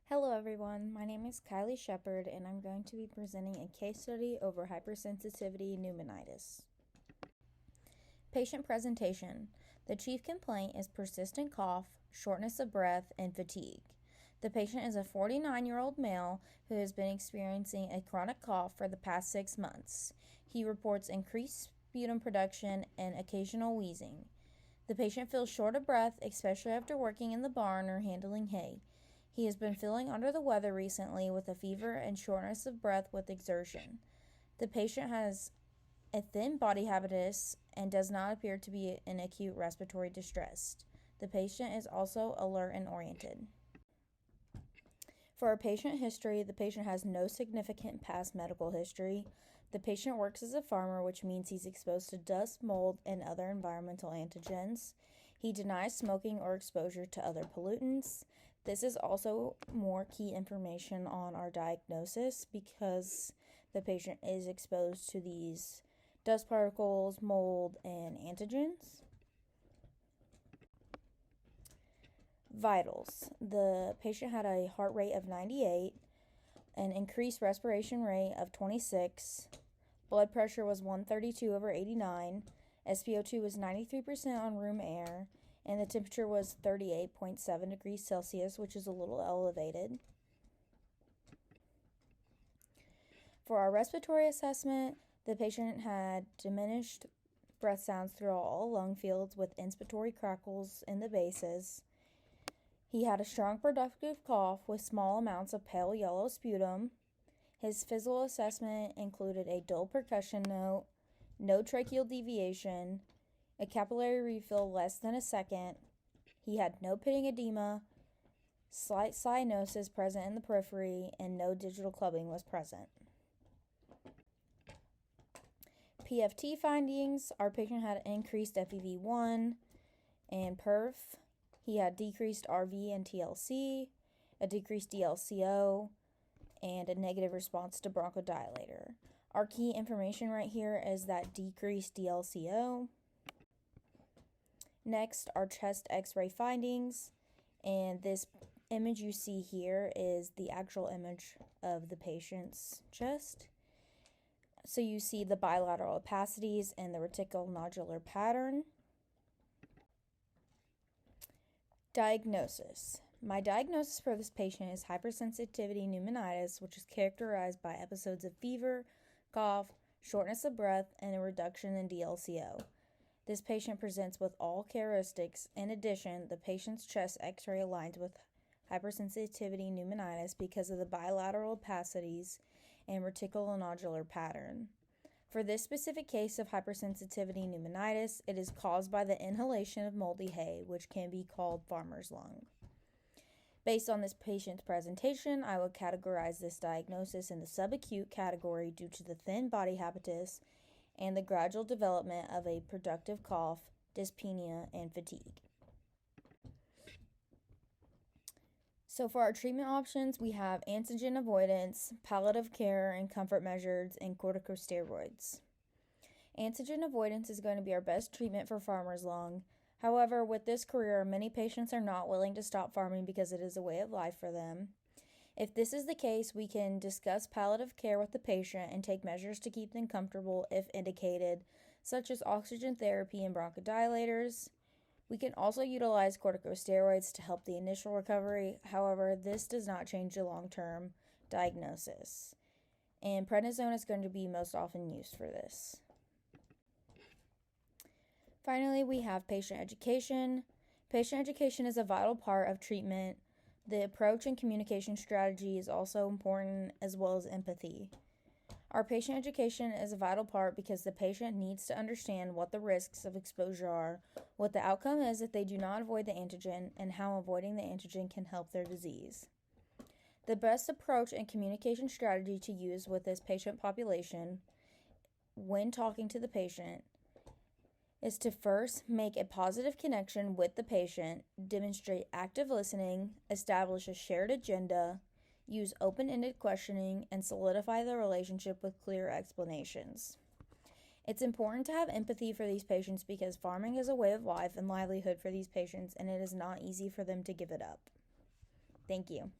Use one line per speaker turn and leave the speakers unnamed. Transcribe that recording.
Hello everyone, my name is Kylie Shepard and I'm going to be presenting a case study over hypersensitivity pneumonitis. Patient presentation. The chief complaint is persistent cough, shortness of breath, and fatigue. The patient is a 49-year-old male who has been experiencing a chronic cough for the past 6 months. He reports increased sputum production and occasional wheezing. The patient feels short of breath, especially after working in the barn or handling hay. He has been feeling under the weather recently with a fever and shortness of breath with exertion. The patient has a thin body habitus and does not appear to be in acute respiratory distress. The patient is also alert and oriented. For our patient history, the patient has no significant past medical history. The patient works as a farmer, which means he's exposed to dust, mold, and other environmental antigens. He denies smoking or exposure to other pollutants. This is also more key information on our diagnosis because the patient is exposed to these dust particles, mold, and antigens. Vitals. The patient had a heart rate of 98, an increased respiration rate of 26, blood pressure was 132/89, SpO2 was 93% on room air, and the temperature was 38.7 degrees Celsius, which is a little elevated. For our respiratory assessment, the patient had diminished breath sounds throughout all lung fields with inspiratory crackles in the bases. He had a strong productive cough with small amounts of pale yellow sputum. His physical assessment included a dull percussion note, no tracheal deviation, a capillary refill less than a second. He had no pitting edema, slight cyanosis present in the periphery, and no digital clubbing was present. PFT findings. Our patient had increased FEV1 and perf. He had decreased RV and TLC, a decreased DLCO, and a negative response to bronchodilator. Our key information right here is that decreased DLCO. Next, our chest x-ray findings, and this image you see here is the actual image of the patient's chest. So you see the bilateral opacities and the reticulonodular pattern. Diagnosis. My diagnosis for this patient is hypersensitivity pneumonitis, which is characterized by episodes of fever, cough, shortness of breath, and a reduction in DLCO. This patient presents with all characteristics. In addition, the patient's chest x-ray aligns with hypersensitivity pneumonitis because of the bilateral opacities and reticulonodular pattern. For this specific case of hypersensitivity pneumonitis, it is caused by the inhalation of moldy hay, which can be called farmer's lung. Based on this patient's presentation, I would categorize this diagnosis in the subacute category due to the thin body habitus and the gradual development of a productive cough, dyspnea, and fatigue. So for our treatment options, we have antigen avoidance, palliative care and comfort measures, and corticosteroids. Antigen avoidance is going to be our best treatment for farmer's lung. However, with this career, many patients are not willing to stop farming because it is a way of life for them. If this is the case, we can discuss palliative care with the patient and take measures to keep them comfortable if indicated, such as oxygen therapy and bronchodilators. We can also utilize corticosteroids to help the initial recovery. However, this does not change the long-term diagnosis. And prednisone is going to be most often used for this. Finally, we have patient education. Patient education is a vital part of treatment. The approach and communication strategy is also important, as well as empathy. Our patient education is a vital part because the patient needs to understand what the risks of exposure are, what the outcome is if they do not avoid the antigen, and how avoiding the antigen can help their disease. The best approach and communication strategy to use with this patient population when talking to the patient is to first make a positive connection with the patient, demonstrate active listening, establish a shared agenda, use open-ended questioning, and solidify the relationship with clear explanations. It's important to have empathy for these patients because farming is a way of life and livelihood for these patients, and it is not easy for them to give it up. Thank you.